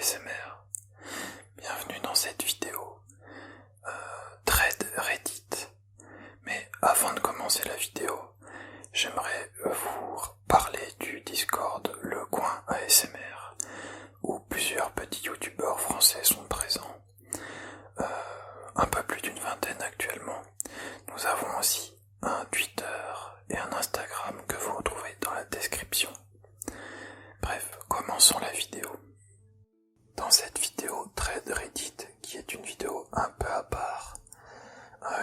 ASMR. Bienvenue dans cette vidéo Thread Reddit. Mais avant de commencer la vidéo, j'aimerais vous parler du Discord Le Coin ASMR, où plusieurs petits youtubeurs français sont présents. Un peu plus d'une vingtaine actuellement. Nous avons aussi un Twitter et un Instagram que vous retrouvez dans la description. Bref, commençons la vidéo. Dans cette vidéo Thread Reddit, qui est une vidéo un peu à part,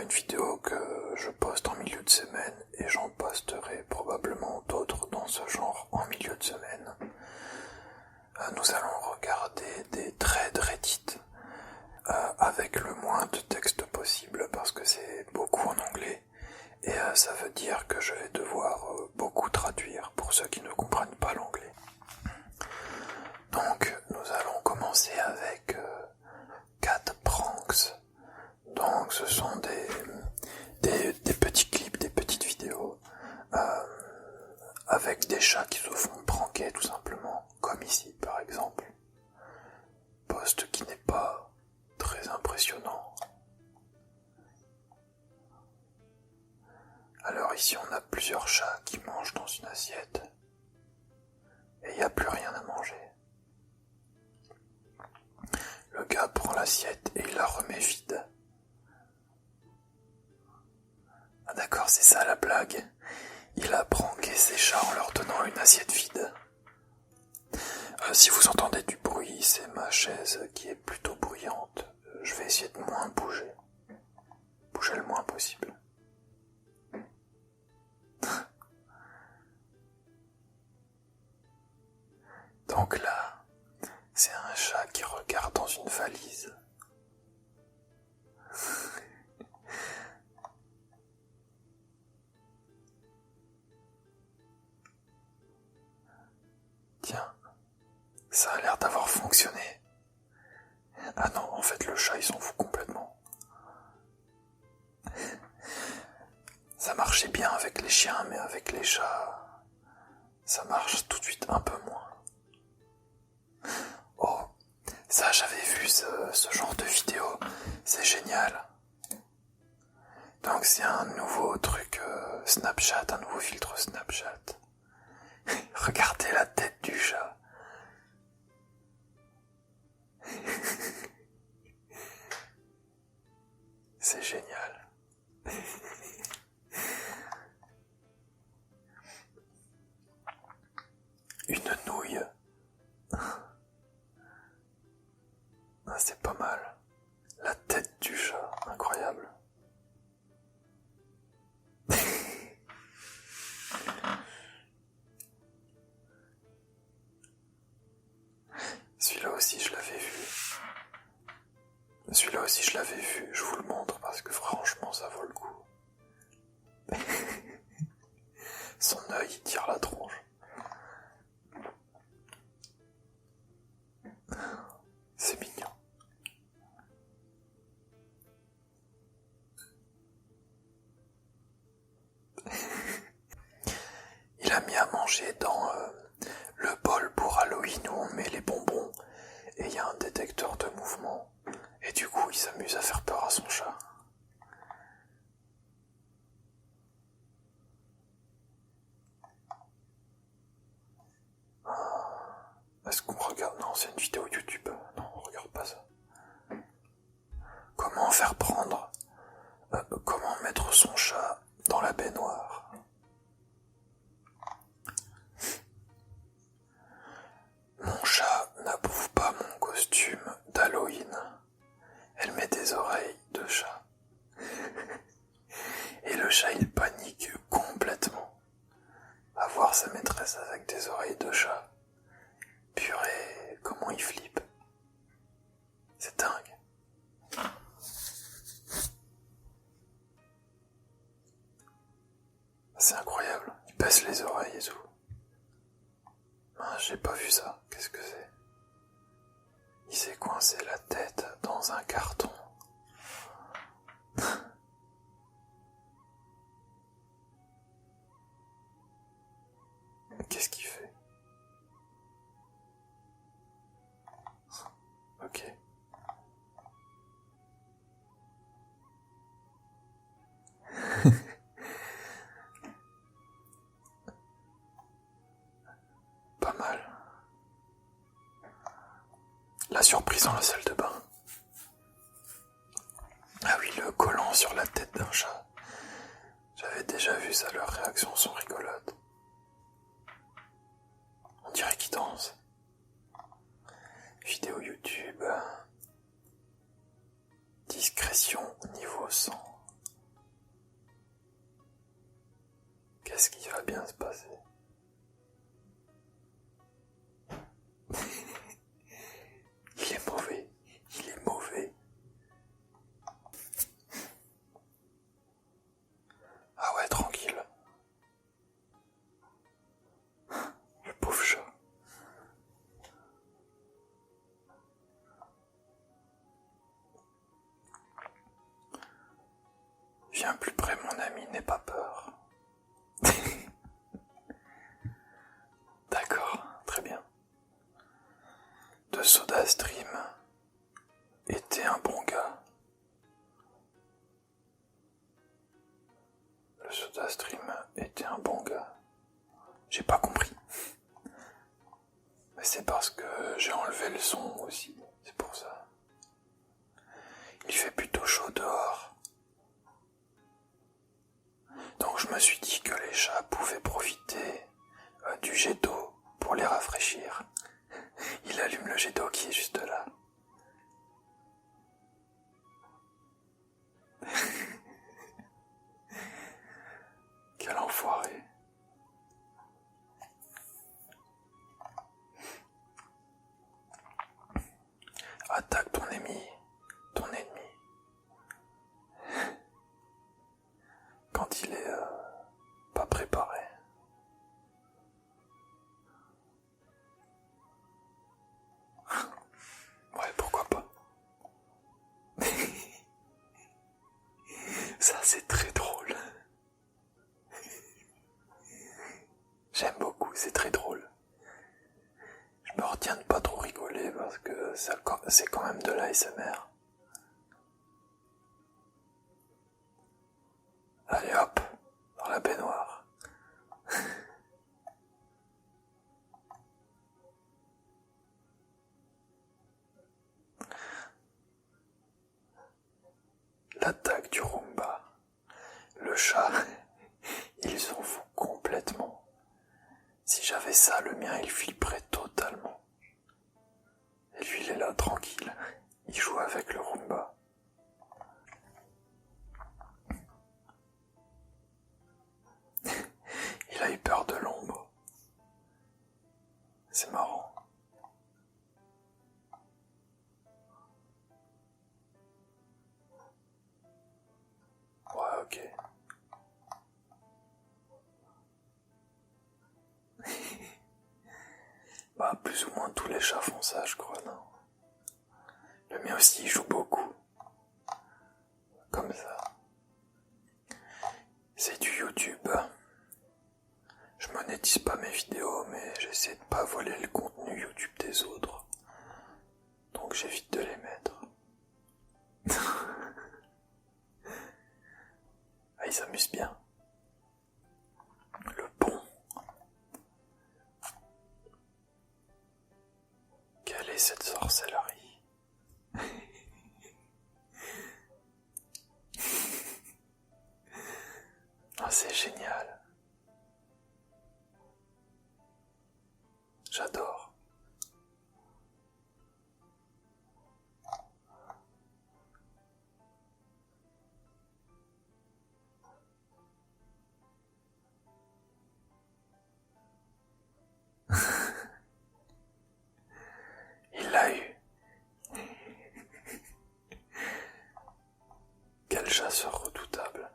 une vidéo que je poste en milieu de semaine et j'en posterai probablement d'autres dans ce genre en milieu de semaine, nous allons regarder des threads Reddit avec le moins de texte possible parce que c'est beaucoup en anglais et ça veut dire que je vais devoir beaucoup traduire pour ceux qui ne comprennent pas l'anglais. Donc nous allons commencer avec 4 pranks. Donc ce sont des petits clips, des petites vidéos avec des chats qui se font pranker tout simplement, comme ici par exemple. Post qui n'est pas très impressionnant. Alors ici on a plusieurs chats qui mangent dans une assiette et il n'y a plus rien à manger. Le gars prend l'assiette et il la remet vide. Ah d'accord, c'est ça la blague. Il a pranké ses chats en leur donnant une assiette vide. Si vous entendez du bruit, c'est ma chaise qui est plutôt bruyante. Je vais essayer de moins bouger. Bouger le moins possible. Donc là, c'est un chat qui regarde dans une valise. Tiens, ça a l'air d'avoir fonctionné. Ah non, en fait le chat il s'en fout complètement. Ça marchait bien avec les chiens, mais avec les chats, ça marche tout de suite un peu moins. Oh, ça j'avais vu ce genre de vidéo, c'est génial. Donc c'est un nouveau truc Snapchat, un nouveau filtre Snapchat. Regardez la tête du chat. C'est génial. Une nouille. Ah, c'est pas mal. La tête du chat, incroyable. Celui-là aussi je l'avais vu. Celui-là aussi je l'avais vu, je vous le montre parce que franchement ça vaut le coup. Son œil il tire la tronche. C'est mignon. Il a mis à manger dans le bol pour Halloween où on met les bonbons et il y a un détecteur de mouvement et du coup il s'amuse à faire peur à son chat. Est-ce qu'on regarde? Non, c'est une vidéo YouTube. Non, on regarde pas ça. Comment faire prendre comment mettre son chat dans la baignoire? Mon chat n'approuve pas mon costume d'Halloween. Elle met des oreilles de chat. Et le chat il panique complètement à voir sa maîtresse avec des oreilles de chat. Purée, comment il flippe. C'est dingue. C'est incroyable. Il baisse les oreilles et tout. Ah, j'ai pas vu ça. Qu'est-ce que c'est? Il s'est coincé la tête dans un carton. Qu'est-ce qu'il fait? Pas mal. La surprise dans la salle de bain. Ah oui, le collant sur la tête d'un chat. J'avais déjà vu ça, leurs réactions sont rigolotes. On dirait qu'ils dansent. Vidéo YouTube. Discrétion niveau 100. Qu'est-ce qui va bien se passer? Il est mauvais. Il est mauvais. Ah ouais, tranquille. Le pauvre chat. Viens plus près, mon ami, n'aie pas peur. D'accord, très bien. De SodaStream était un bon gars. Le SodaStream était un bon gars. J'ai pas compris. Mais c'est parce que j'ai enlevé le son aussi, c'est pour ça. Il fait plutôt chaud dehors. Donc je me suis dit que les chats pouvaient profiter du jet d'eau pour les rafraîchir. Il allume le jet d'eau qui est juste là. Quel enfoiré. Attaque ton ennemi. Quand il est pas préparé. Ouais, pourquoi pas. Ça, c'est très drôle. J'aime beaucoup, c'est très drôle. Je me retiens de pas trop rigoler parce que c'est quand même de l'ASMR. Allez hop, dans la baignoire. L'attaque du Roomba. Le chat, il s'en fout complètement. Si j'avais ça, le mien, il flipperait totalement. Et lui, il est là, tranquille. Il joue avec le Roomba. Il a eu peur de l'ombre. C'est marrant. Ouais, ok. Bah, plus ou moins tous les chats font ça, je crois, non? Le mien aussi, il joue beaucoup. Comme ça. C'est du YouTube. Je monétise pas mes vidéos, mais j'essaie de pas voler le contenu YouTube des autres. Donc j'évite de les mettre. Ah, il s'amuse bien. Le bon. Quelle est cette sorcellerie? Ah, c'est génial. J'adore. Il l'a eu. Quel chasseur redoutable.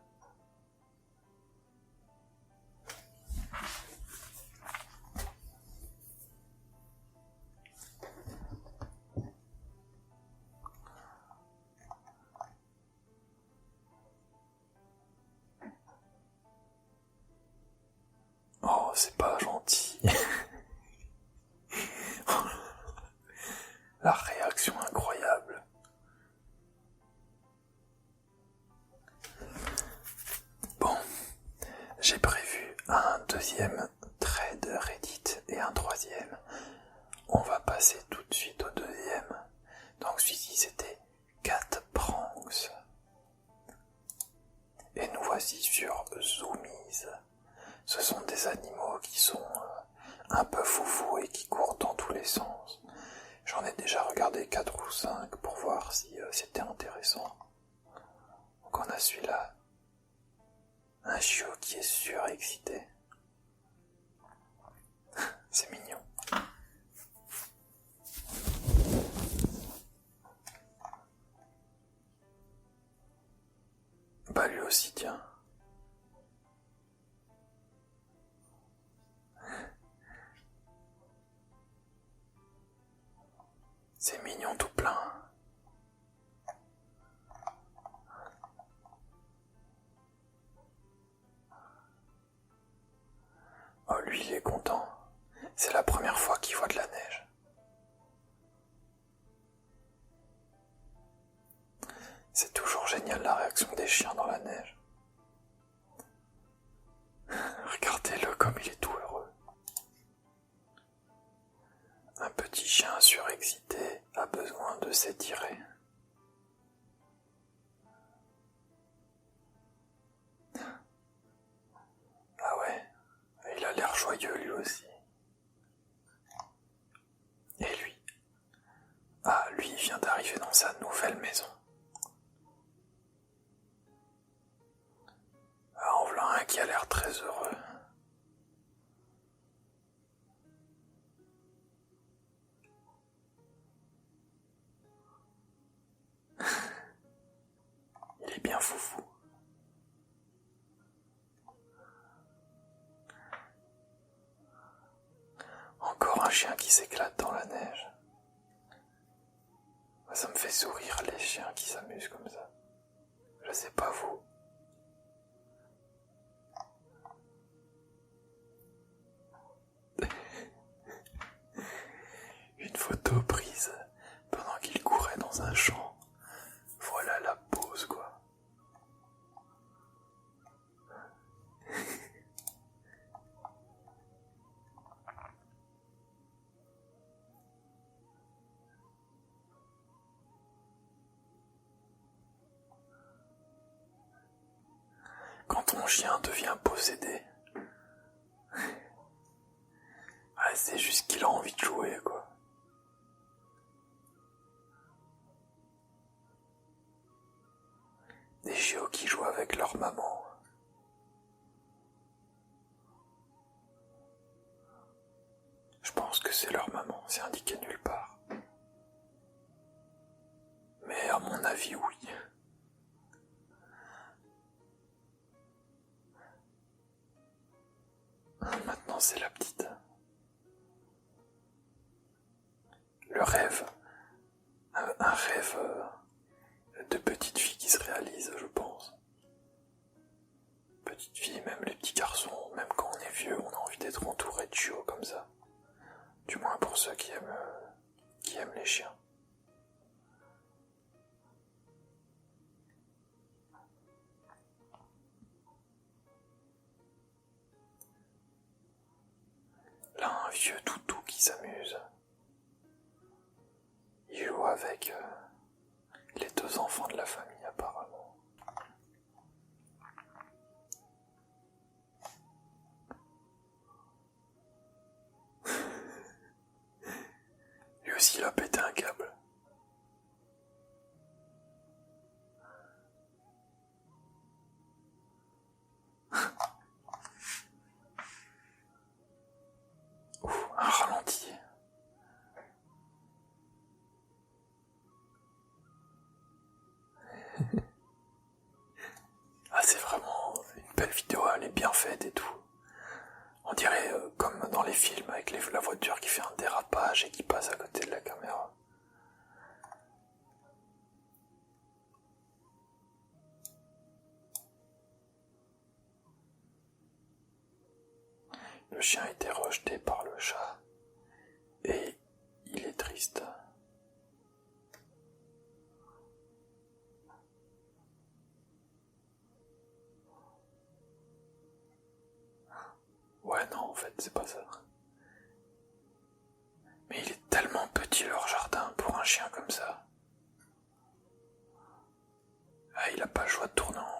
Oh, c'est pas gentil. La réaction incroyable. deuxième trade Reddit et un troisième. On va passer tout de suite au deuxième. Donc celui-ci c'était Cat Pranks. Et nous voici sur Zoomies. Ce sont des animaux qui sont un peu foufous et qui courent dans tous les sens. J'en ai déjà regardé 4 ou 5 pour voir si c'était intéressant. Donc on a celui-là. Un chiot qui est surexcité. C'est mignon. Bah lui aussi, tiens. C'est mignon tout plein. Oh, lui, il est content. C'est la première fois qu'il voit de la neige. C'est toujours génial la réaction des chiens dans la neige. Regardez-le comme il est tout heureux. Un petit chien surexcité a besoin de s'étirer. Ah ouais, il a l'air joyeux lui aussi. Et lui? Ah, lui il vient d'arriver dans sa nouvelle maison. Ah, en voilà un qui a l'air très heureux. Il est bien foufou. Encore un chien qui s'éclate dans la neige. Ça me fait sourire les chiens qui s'amusent comme ça. Je sais pas vous. Une photo prise pendant qu'il courait dans un champ. Voilà la pose quoi. Quand ton chien devient possédé, c'est juste qu'il a envie de jouer quoi. Des chiots qui jouent avec leur maman. Je pense que c'est leur maman, c'est indiqué nulle part. Mais à mon avis, oui. Maintenant, c'est la petite. Le rêve. Un rêve de petite fille qui se réalise, je pense. Petite fille, même les petits garçons, même quand on est vieux, on a envie d'être entouré de chiots comme ça. Du moins pour ceux qui aiment les chiens. Là, un vieux toutou qui s'amuse. Il joue avec les 2 enfants de la famille apparemment. Lui aussi il a pété un câble. Ouf, un ralenti. Ah, c'est vraiment une belle vidéo, elle est bien faite et tout. On dirait comme dans les films avec la voiture qui fait un dérapage et qui passe à côté de la caméra. Le chien a été rejeté par le chat et il est triste. Ouais, fait, c'est pas ça. Mais il est tellement petit leur jardin pour un chien comme ça. Ah, il a pas le choix de tourner en rond.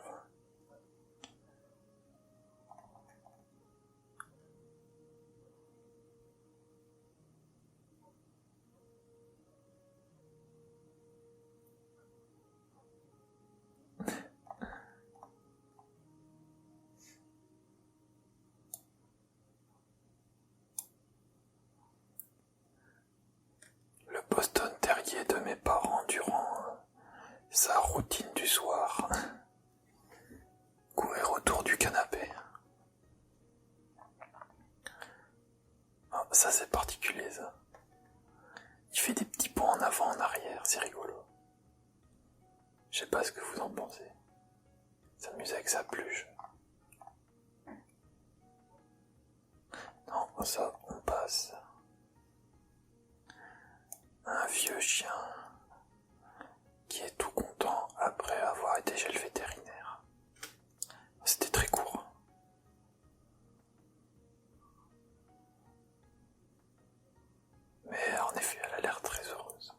Le Boston Terrier de mes parents durant sa routine du soir. Courir autour du canapé. Ah, ça c'est particulier ça. Il fait des petits bonds en avant, en arrière, c'est rigolo. Je sais pas ce que vous en pensez. S'amuser avec sa pluche. Non, ça, on passe. Un vieux chien qui est tout content après avoir été chez le vétérinaire. C'était très court. Mais en effet, elle a l'air très heureuse.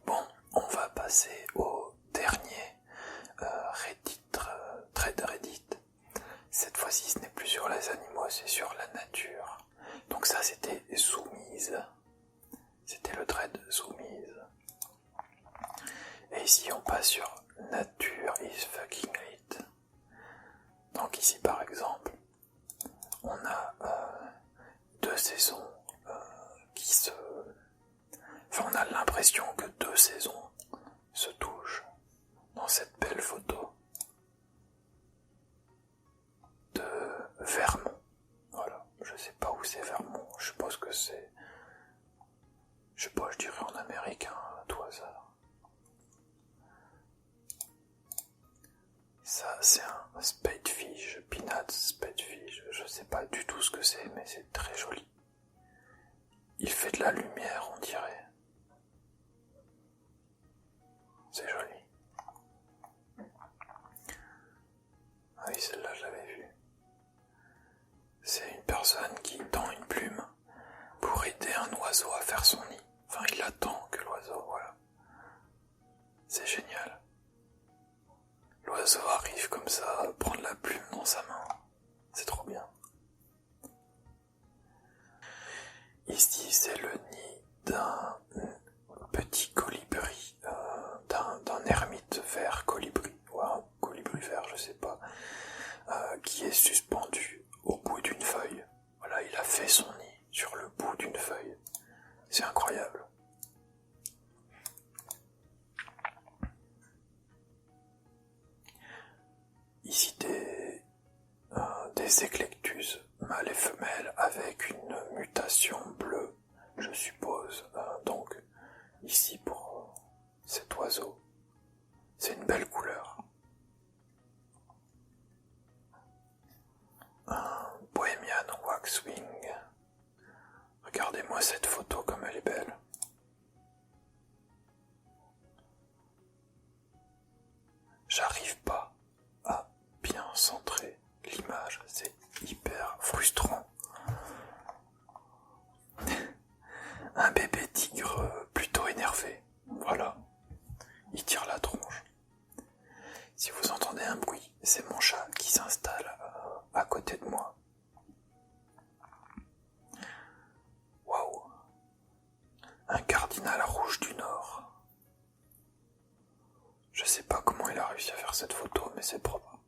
Bon, on va passer au dernier thread Reddit. Cette fois-ci, ce n'est plus sur les animaux, c'est sur la nature. Donc ça, c'était soumise. C'était le thread soumise. Et ici, on passe sur nature is fucking it. Donc ici, par exemple, on a deux saisons qui se... Enfin, on a l'impression que deux saisons se touchent dans cette belle photo de Vermont. Voilà, je sais pas où c'est Vermont, je suppose que c'est... Je sais pas, je dirais en Amérique, hein, à tout hasard. Ça, c'est un spadefish, peanut spadefish, je sais pas du tout ce que c'est, mais c'est très joli. Il fait de la lumière, on dirait. C'est joli. Ah oui, celle-là, je l'avais vue. C'est une personne qui tend une plume pour aider un oiseau à faire son nid. Enfin, il attend que l'oiseau, voilà. C'est génial. L'oiseau arrive comme ça, prendre la plume dans sa main. C'est trop bien. Ici, c'est le nid d'un petit colibri, d'un ermite vert colibri, ou un colibri vert, je sais pas, qui est suspendu au bout d'une feuille. Voilà, il a fait son nid sur le bout d'une feuille. C'est incroyable. Ici des éclectus mâles et femelles avec une mutation bleue, je suppose. Donc ici pour cet oiseau, c'est une belle couleur. Un Bohemian Waxwing. Regardez-moi cette photo comme elle est belle. J'arrive pas à bien centrer l'image, c'est hyper frustrant. Un bébé tigre plutôt énervé, voilà, il tire la tronche. Si vous entendez un bruit, c'est mon chat qui s'installe à côté de moi. Waouh, un cardinal rouge du Nord. Je sais pas comment il a réussi à faire cette photo, mais c'est propre.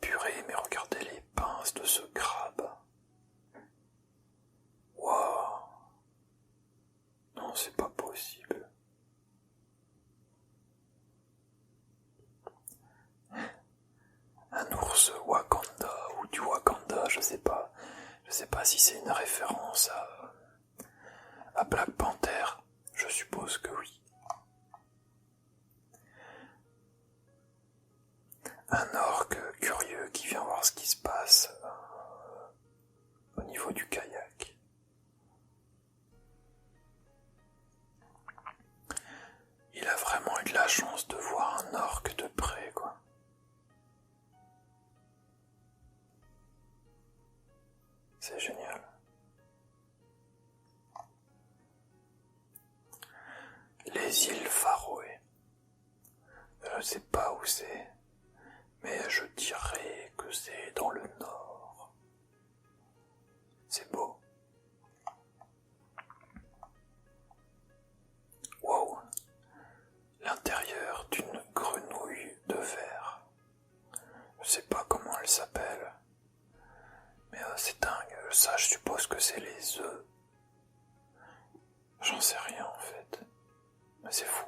Purée, mais regardez les pinces de ce crabe. Waouh. Non, c'est pas possible. Un ours Wakanda ou du Wakanda, je sais pas. Je sais pas si c'est une référence à Black Panther. Je suppose que oui. Un orque curieux qui vient voir ce qui se passe au niveau du kayak. Il a vraiment eu de la chance de voir un orque de près, quoi. c'est génial. Les îles Faroé. Je ne sais pas où c'est, mais je dirais que c'est dans le nord. C'est beau. Wow. L'intérieur d'une grenouille de verre. Je sais pas comment elle s'appelle, mais c'est dingue. Ça, je suppose que c'est les œufs. J'en sais rien en fait, mais c'est fou.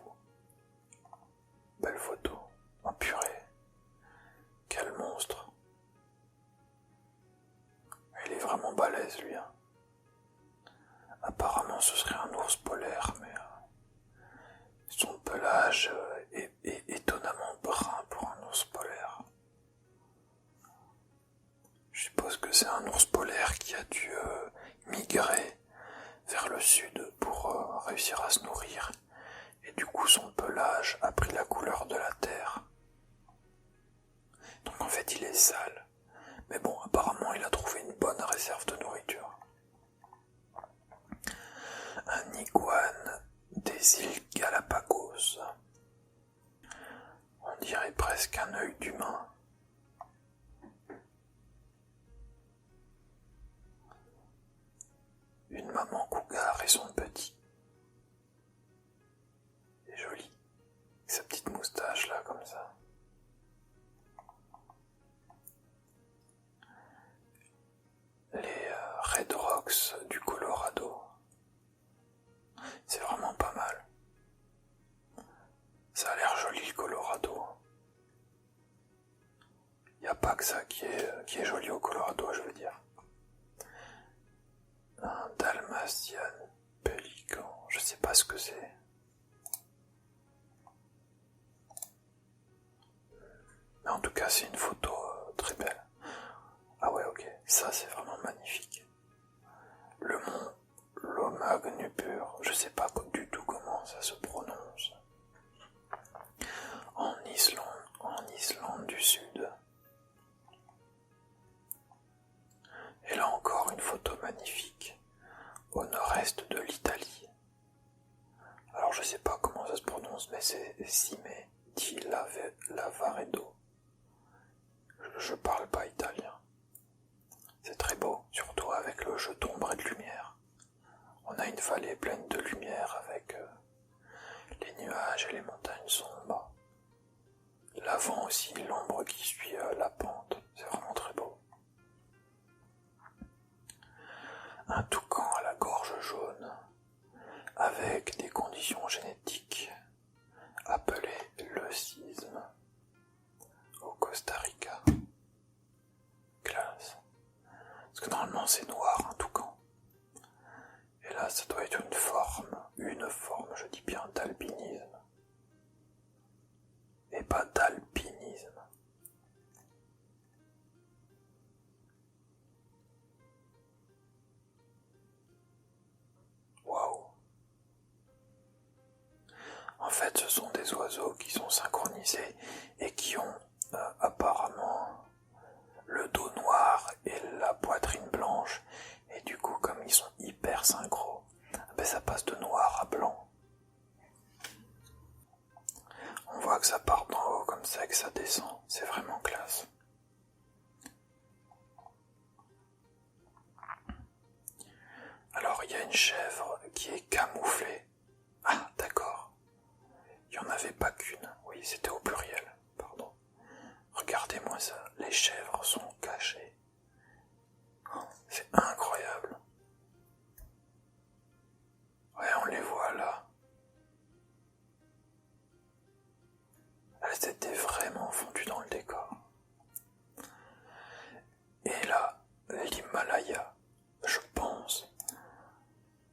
Belle photo. Oh purée. Quel monstre. Il est vraiment balèze lui. Hein. Apparemment ce serait un ours polaire, mais son pelage est étonnamment brun pour un ours polaire. Je suppose que c'est un ours polaire qui a dû migrer vers le sud pour réussir à se nourrir. Et du coup son pelage a pris la couleur de la terre. Donc en fait il est sale. Mais bon, apparemment il a trouvé une bonne réserve de nourriture. Un iguane des îles Galapagos. On dirait presque un œil d'humain. Une maman cougar et son petit. C'est joli. Avec sa petite moustache là comme ça. Les Red Rocks du Colorado. C'est vraiment pas mal. Ça a l'air joli le Colorado. Y a pas que ça qui est joli au Colorado, je veux dire. Un Dalmatien pélican, je sais pas ce que c'est. Mais en tout cas, c'est une photo très belle. Ah ouais, ok, ça c'est vraiment magnifique. Le mont Lomagnupur, je sais pas du tout comment ça se prononce. En Islande du Sud. Et là encore une photo magnifique, au nord-est de l'Italie. Alors je sais pas comment ça se prononce, mais c'est Cime di Lavaredo. Je parle pas italien. C'est très beau, surtout avec le jeu d'ombre et de lumière. On a une vallée pleine de lumière avec les nuages et les montagnes sombres. L'avant aussi, l'ombre qui suit la pente. C'est vraiment très beau. Un toucan à la gorge jaune, avec des conditions génétiques, appelé leucisme, au Costa Rica. Classe. Parce que normalement c'est noir un toucan. Et là ça doit être une forme, je dis bien d'albinisme. Et pas d'alpinisme. Waouh. En fait, ce sont des oiseaux qui sont synchronisés et qui ont apparemment le dos noir et la poitrine blanche. Et du coup, comme ils sont hyper synchro, ben ça passe de noir à blanc. On voit que ça part d'en haut comme ça et que ça descend. C'est vraiment classe. Alors, il y a une chèvre qui est camouflée. Ah, d'accord. Il n'y en avait pas qu'une. Oui, c'était au pluriel. Pardon. Regardez-moi ça. Les chèvres sont cachées. Oh, c'est incroyable. Ouais, on les voit là. Elles étaient vraiment fondues dans le décor. Et là, l'Himalaya. Je pense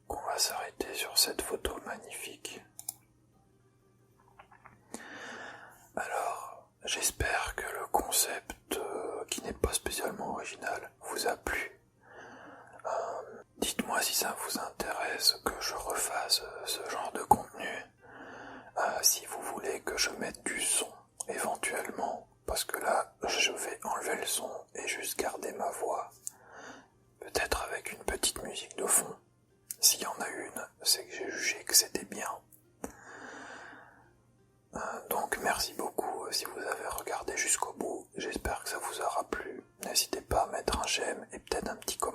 qu'on va s'arrêter sur cette photo magnifique. Alors, j'espère que le concept, qui n'est pas spécialement original, vous a plu. Dites-moi si ça vous intéresse que je refasse ce genre de contenu. Si vous voulez que je mette du son, éventuellement, j'aime et peut-être un petit commentaire.